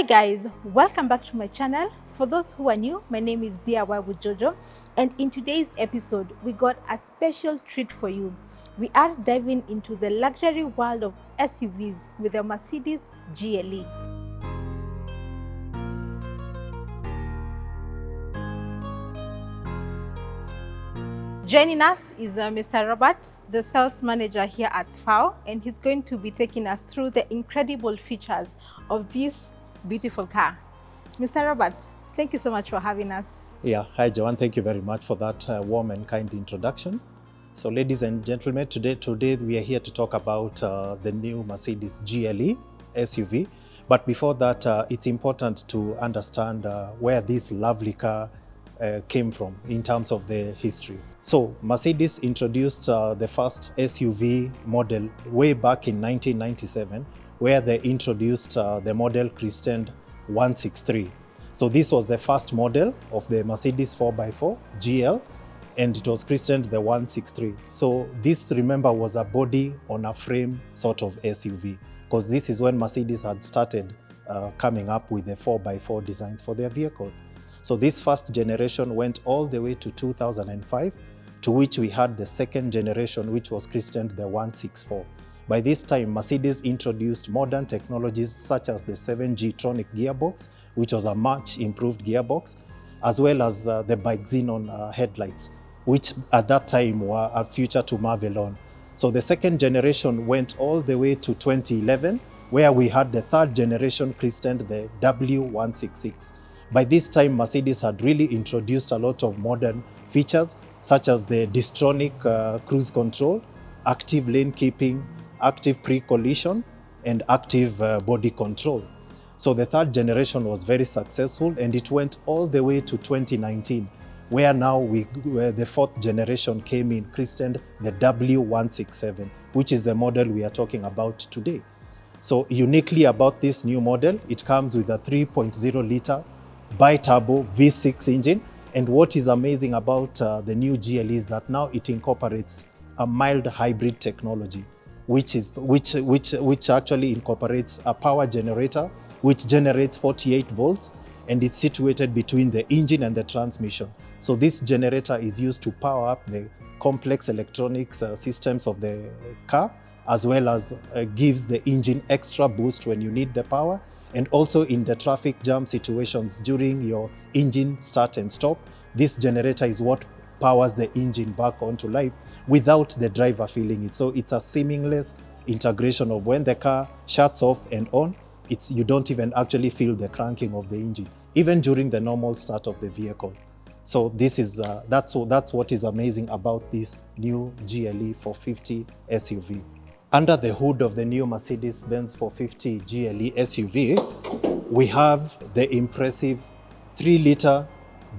Hi guys, welcome back to my channel. For those who are new, my name is DIY with Jojo, and in today's episode we got a special treat for you. We are diving into the luxury world of SUVs with the Mercedes GLE. Joining us is Mr. Robert, the sales manager here at FAO, and he's going to be taking us through the incredible features of this beautiful car. Mr. Robert, thank you so much for having us. Yeah, hi Joanne, thank you very much for that warm and kind introduction. So ladies and gentlemen, today we are here to talk about the new Mercedes GLE SUV. But before that, it's important to understand where this lovely car came from in terms of the history. So Mercedes introduced the first SUV model way back in 1997, where they introduced the model christened 163. So this was the first model of the Mercedes 4x4 GL, and it was christened the 163. So this, remember, was a body on a frame sort of SUV, because this is when Mercedes had started coming up with the 4x4 designs for their vehicle. So this first generation went all the way to 2005, to which we had the second generation, which was christened the 164. By this time, Mercedes introduced modern technologies such as the 7G-tronic gearbox, which was a much improved gearbox, as well as the bi-xenon headlights, which at that time were a future to marvel on. So the second generation went all the way to 2011, where we had the third generation christened the W166. By this time, Mercedes had really introduced a lot of modern features, such as the distronic cruise control, active lane keeping, active pre-collision, and active body control. So the third generation was very successful, and it went all the way to 2019, where now where the fourth generation came in, christened the W167, which is the model we are talking about today. So uniquely about this new model, it comes with a 3.0-liter bi-turbo V6 engine. And what is amazing about the new GLE is that now it incorporates a mild hybrid technology, which actually incorporates a power generator, which generates 48 volts, and it's situated between the engine and the transmission. So this generator is used to power up the complex electronics systems of the car, as well as gives the engine extra boost when you need the power, and also in the traffic jam situations during your engine start and stop. This generator is what powers the engine back onto life without the driver feeling it. So it's a seamless integration of when the car shuts off and on, you don't even actually feel the cranking of the engine, even during the normal start of the vehicle. So this is that's what is amazing about this new GLE 450 SUV. Under the hood of the new Mercedes-Benz 450 GLE SUV, we have the impressive 3-liter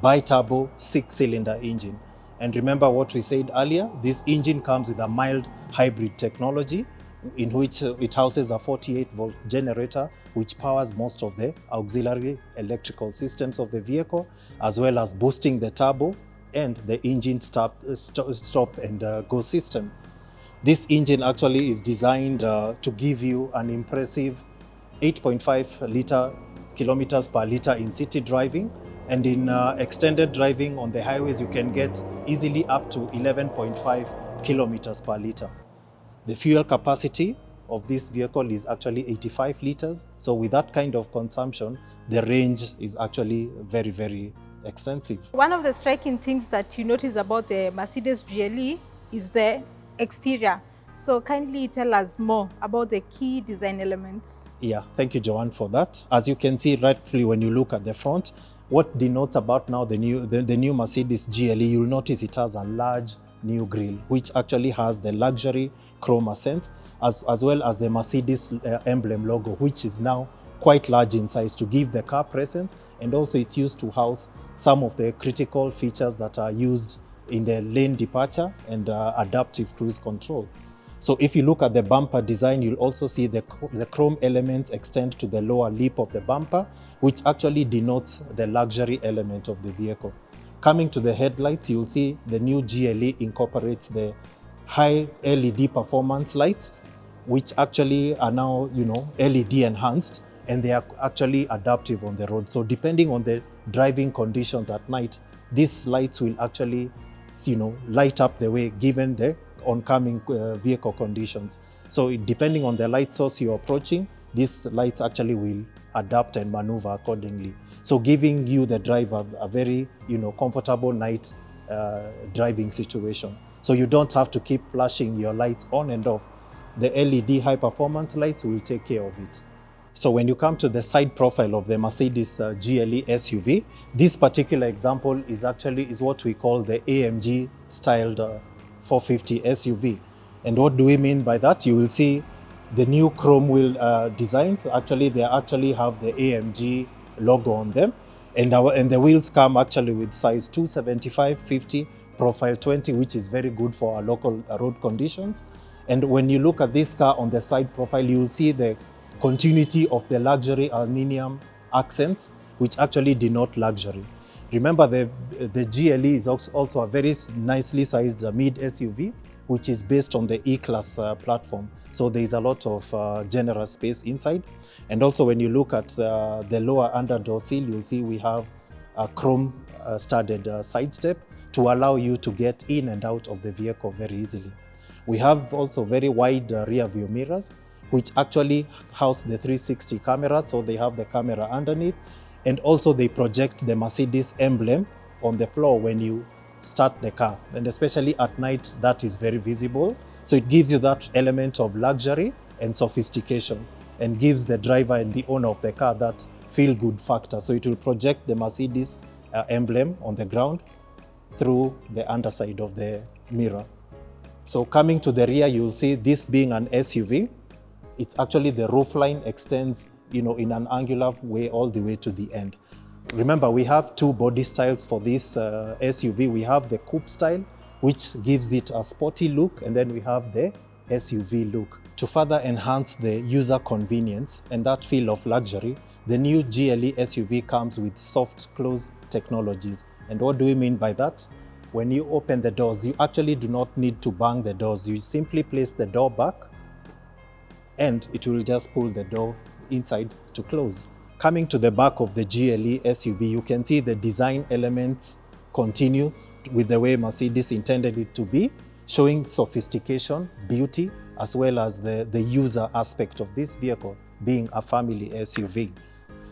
bi-turbo 6-cylinder engine. And remember what we said earlier, this engine comes with a mild hybrid technology, in which it houses a 48-volt generator, which powers most of the auxiliary electrical systems of the vehicle, as well as boosting the turbo and the engine stop and go system. This engine actually is designed to give you an impressive 8.5 kilometers per liter in city driving, and in extended driving on the highways you can get easily up to 11.5 kilometers per liter. The fuel capacity of this vehicle is actually 85 liters. So with that kind of consumption, the range is actually very, very extensive. One of the striking things that you notice about the Mercedes GLE is the exterior. So kindly tell us more about the key design elements. Yeah, thank you, Joanne, for that. As you can see rightfully when you look at the front, what denotes about now the new Mercedes GLE, you'll notice it has a large new grille, which actually has the luxury chrome accents, as well as the Mercedes emblem logo, which is now quite large in size to give the car presence, and also it's used to house some of the critical features that are used in the lane departure and adaptive cruise control. So if you look at the bumper design, you'll also see the chrome elements extend to the lower lip of the bumper, which actually denotes the luxury element of the vehicle. Coming to the headlights, you'll see the new GLE incorporates the high LED performance lights, which actually are now, LED enhanced, and they are actually adaptive on the road. So depending on the driving conditions at night, these lights will actually, light up the way given the oncoming vehicle conditions. So depending on the light source you're approaching, these lights actually will adapt and maneuver accordingly. So giving you, the driver, a very comfortable night driving situation. So you don't have to keep flashing your lights on and off. The LED high performance lights will take care of it. So when you come to the side profile of the Mercedes GLE SUV, this particular example is what we call the AMG styled 450 SUV. And what do we mean by that? You will see the new chrome wheel designs. Actually, they actually have the AMG logo on them. And the wheels come actually with size 275, 50, profile 20, which is very good for our local road conditions. And when you look at this car on the side profile, you will see the continuity of the luxury aluminum accents, which actually denote luxury. Remember, the GLE is also a very nicely sized mid SUV, which is based on the E-Class platform. So there is a lot of generous space inside. And also when you look at the lower underdoor seal, you'll see we have a chrome studded side step to allow you to get in and out of the vehicle very easily. We have also very wide rear view mirrors, which actually house the 360 camera. So they have the camera underneath, and also they project the Mercedes emblem on the floor when you start the car. And especially at night, that is very visible. So it gives you that element of luxury and sophistication, and gives the driver and the owner of the car that feel-good factor. So it will project the Mercedes emblem on the ground through the underside of the mirror. So coming to the rear, you'll see this being an SUV. It's actually the roofline extends, in an angular way all the way to the end. Remember, we have two body styles for this SUV. We have the coupe style, which gives it a sporty look, and then we have the SUV look. To further enhance the user convenience and that feel of luxury, the new GLE SUV comes with soft close technologies. And what do we mean by that? When you open the doors, you actually do not need to bang the doors. You simply place the door back, and it will just pull the door inside to close. Coming to the back of the GLE SUV, you can see the design elements continue with the way Mercedes intended it to be, showing sophistication, beauty, as well as the user aspect of this vehicle being a family SUV.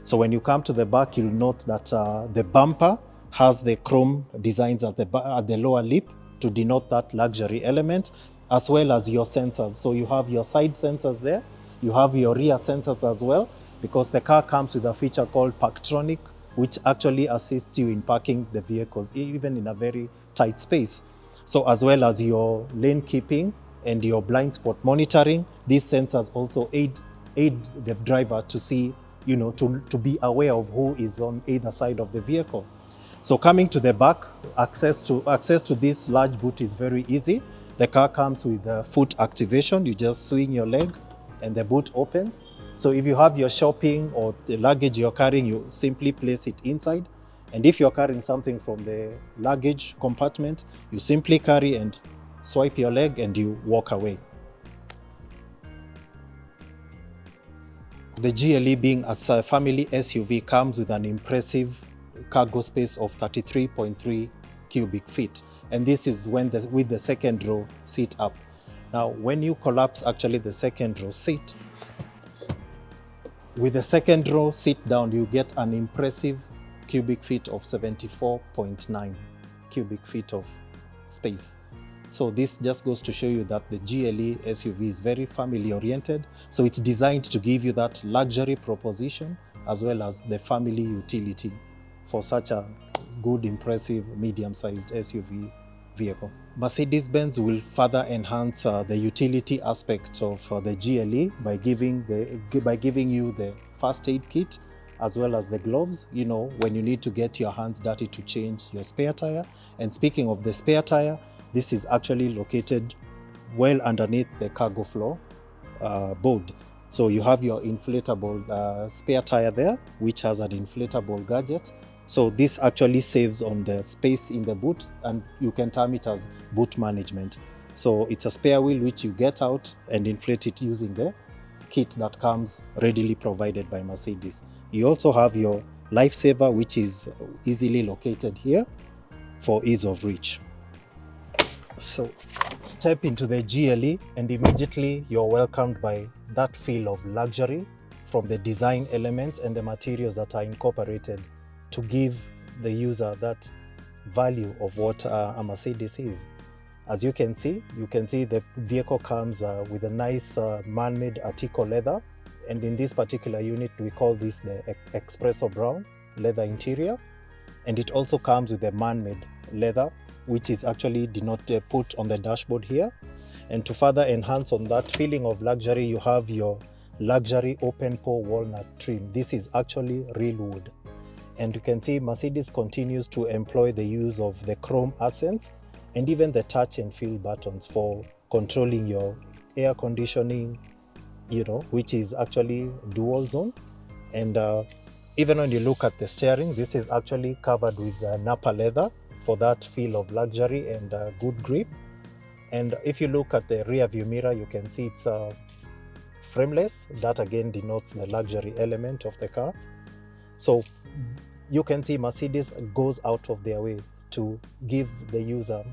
So when you come to the back, you'll note that the bumper has the chrome designs at the lower lip to denote that luxury element, as well as your sensors. So you have your side sensors there, you have your rear sensors as well, because the car comes with a feature called Parktronic, which actually assists you in parking the vehicles, even in a very tight space. So as well as your lane keeping and your blind spot monitoring, these sensors also aid the driver to see, to be aware of who is on either side of the vehicle. So coming to the back, access to this large boot is very easy. The car comes with foot activation. You just swing your leg and the boot opens. So if you have your shopping or the luggage you're carrying, you simply place it inside. And if you're carrying something from the luggage compartment, you simply carry and swipe your leg and you walk away. The GLE, being a family SUV, comes with an impressive cargo space of 33.3 cubic feet. And this is with the second row seat up. Now, when you collapse actually the second row seat, with the second row seat down, you get an impressive cubic feet of 74.9 cubic feet of space. So this just goes to show you that the GLE SUV is very family oriented. So it's designed to give you that luxury proposition as well as the family utility for such a good, impressive, medium-sized SUV vehicle. Mercedes-Benz will further enhance the utility aspect of the GLE by giving you the first aid kit as well as the gloves, when you need to get your hands dirty to change your spare tire. And speaking of the spare tire, this is actually located well underneath the cargo floor board. So you have your inflatable spare tire there, which has an inflatable gadget. So this actually saves on the space in the boot, and you can term it as boot management. So it's a spare wheel which you get out and inflate it using the kit that comes readily provided by Mercedes. You also have your lifesaver, which is easily located here for ease of reach. So step into the GLE and immediately you're welcomed by that feel of luxury from the design elements and the materials that are incorporated to give the user that value of what a Mercedes is. As you can see the vehicle comes with a nice man-made Artico leather, and in this particular unit we call this the espresso brown leather interior, and it also comes with a man-made leather, which is actually denoted put on the dashboard here. And to further enhance on that feeling of luxury, you have your luxury open pore walnut trim. This is actually real wood, and you can see Mercedes continues to employ the use of the chrome accents and even the touch and feel buttons for controlling your air conditioning, which is actually dual zone. And even when you look at the steering, this is actually covered with Napa leather for that feel of luxury and good grip. And if you look at the rear view mirror, you can see it's frameless. That again denotes the luxury element of the car. So you can see Mercedes goes out of their way to give the user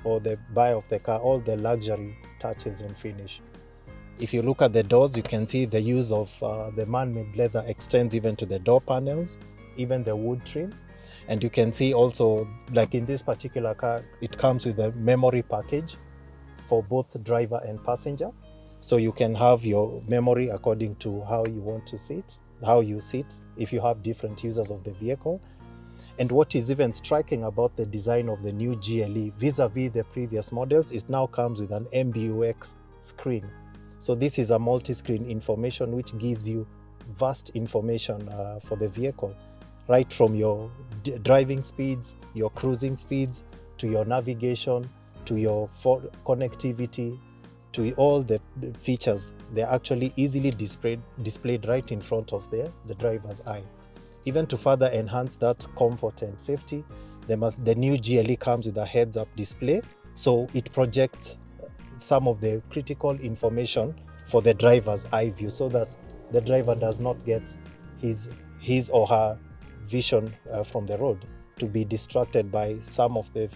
or the buyer of the car all the luxury touches and finish. If you look at the doors, you can see the use of the man-made leather extends even to the door panels, even the wood trim. And you can see also, like in this particular car, it comes with a memory package for both driver and passenger. So you can have your memory according to how you want to sit, how you sit, if you have different users of the vehicle. And what is even striking about the design of the new GLE vis-a-vis the previous models, it now comes with an MBUX screen. So this is a multi-screen information which gives you vast information for the vehicle, right from your driving speeds, your cruising speeds, to your navigation, to your connectivity, to all the features. They're actually easily displayed right in front of the driver's eye. Even to further enhance that comfort and safety, the new GLE comes with a heads-up display, so it projects some of the critical information for the driver's eye view, so that the driver does not get his or her vision from the road to be distracted by some of the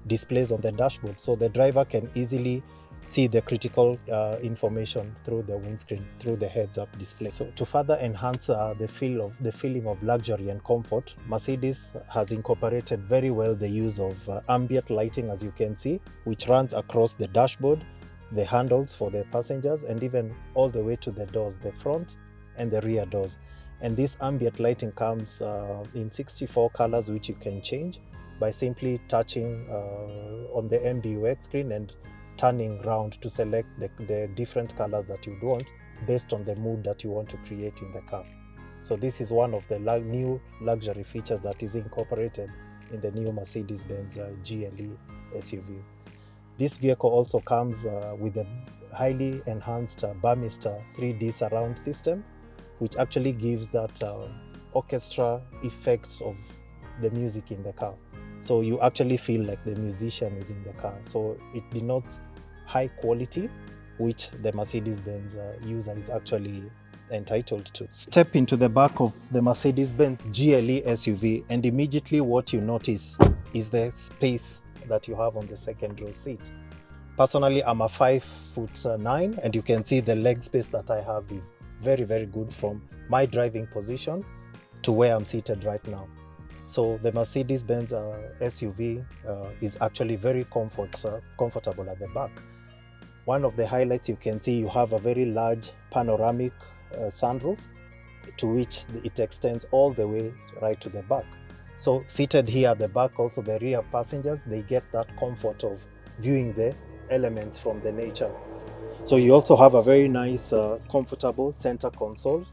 displays on the dashboard. So the driver can easily see the critical information through the windscreen, through the heads-up display. So to further enhance the feeling of luxury and comfort, Mercedes has incorporated very well the use of ambient lighting, as you can see, which runs across the dashboard, the handles for the passengers, and even all the way to the doors, the front and the rear doors. And this ambient lighting comes in 64 colors, which you can change by simply touching on the MBUX screen and turning round to select the different colors that you want based on the mood that you want to create in the car. So this is one of the new luxury features that is incorporated in the new Mercedes-Benz GLE SUV. This vehicle also comes with a highly enhanced Burmester 3D surround system, which actually gives that orchestra effects of the music in the car. So you actually feel like the musician is in the car. So it denotes high quality, which the Mercedes-Benz user is actually entitled to. Step into the back of the Mercedes-Benz GLE SUV, and immediately what you notice is the space that you have on the second row seat. Personally, I'm a 5'9", and you can see the leg space that I have is very, very good from my driving position to where I'm seated right now. So the Mercedes-Benz SUV is actually very comfortable at the back. One of the highlights, you can see you have a very large panoramic sunroof, to which it extends all the way right to the back. So seated here at the back, also the rear passengers, they get that comfort of viewing the elements from the nature. So you also have a very nice, comfortable center console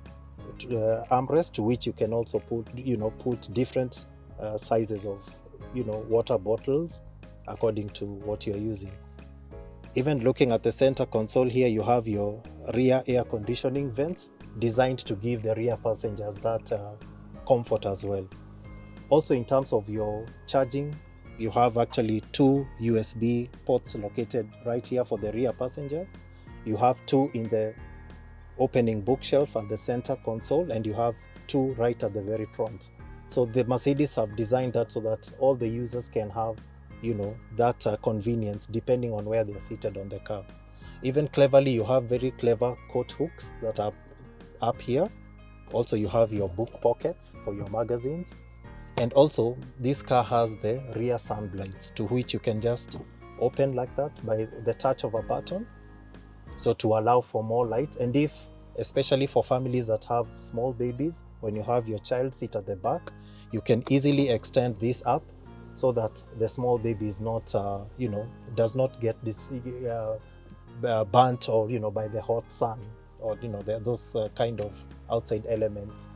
armrest, to which you can also put different sizes of water bottles according to what you're using. Even looking at the center console here, you have your rear air conditioning vents designed to give the rear passengers that comfort as well. Also, in terms of your charging, you have actually 2 USB ports located right here for the rear passengers. You have 2 in the opening bookshelf at the center console, and you have two right at the very front. So the Mercedes have designed that so that all the users can have, that convenience depending on where they're seated on the car. Even cleverly, you have very clever coat hooks that are up here. Also, you have your book pockets for your magazines. And also, this car has the rear sunblights, to which you can just open like that by the touch of a button, so to allow for more light. And if, especially for families that have small babies, when you have your child sit at the back, you can easily extend this up so that the small baby is not, does not get this burnt or, by the hot sun or, those kind of outside elements.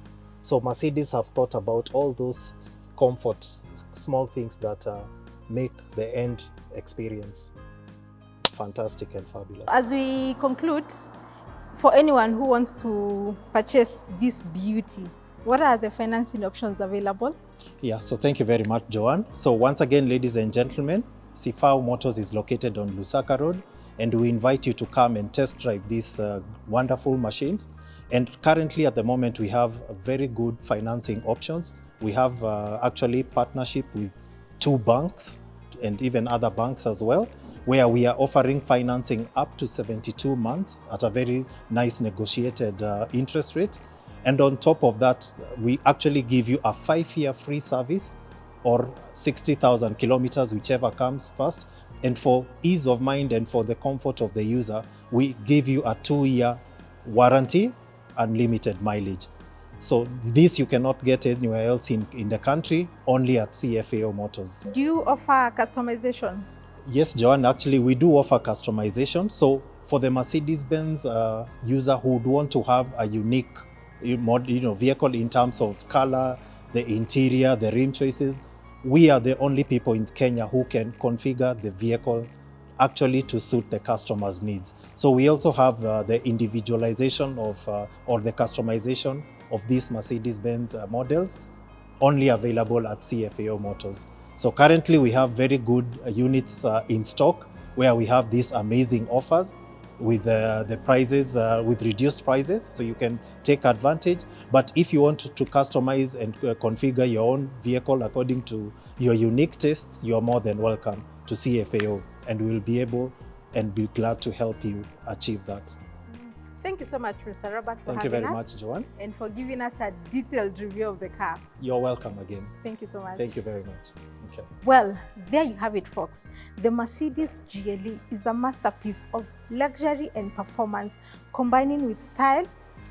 So Mercedes have thought about all those comfort, small things that make the end experience fantastic and fabulous. As we conclude, for anyone who wants to purchase this beauty, what are the financing options available? Yeah, so thank you very much, Joanne. So once again, ladies and gentlemen, Sifau Motors is located on Lusaka Road, and we invite you to come and test drive these wonderful machines. And currently at the moment, we have very good financing options. We have actually partnership with 2 banks and even other banks as well, where we are offering financing up to 72 months at a very nice negotiated interest rate. And on top of that, we actually give you a 5-year free service or 60,000 kilometers, whichever comes first. And for ease of mind and for the comfort of the user, we give you a 2-year warranty, unlimited mileage. So this you cannot get anywhere else in the country, only at CFAO Motors. Do you offer customization? Yes, Joanne, actually we do offer customization. So for the Mercedes-Benz user who would want to have a unique vehicle in terms of color, the interior, the rim choices, we are the only people in Kenya who can configure the vehicle actually to suit the customer's needs. So we also have the individualization of or the customization of these Mercedes-Benz models, only available at CFAO Motors. So currently we have very good units in stock, where we have these amazing offers with the prices, with reduced prices, so you can take advantage. But if you want to customize and configure your own vehicle according to your unique tastes, you're more than welcome to CFAO, and we'll be able and be glad to help you achieve that. Thank you so much, Mr. Robert, for Thank you having very us much, Joanne. and for giving us a detailed review of the car. You're welcome again. Thank you so much. Thank you very much. Okay. Well, there you have it, folks. The Mercedes GLE is a masterpiece of luxury and performance, combining with style,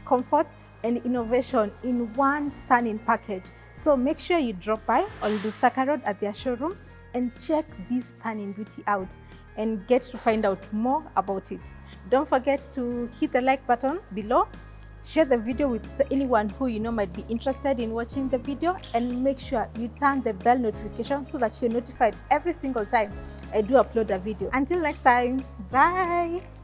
comfort, and innovation in one stunning package. So make sure you drop by on Lusaka Road at their showroom and check this stunning beauty out and get to find out more about it. Don't forget to hit the like button below, share the video with anyone who you know might be interested in watching the video, and make sure you turn the bell notification so that you're notified every single time I do upload a video. Until next time, bye!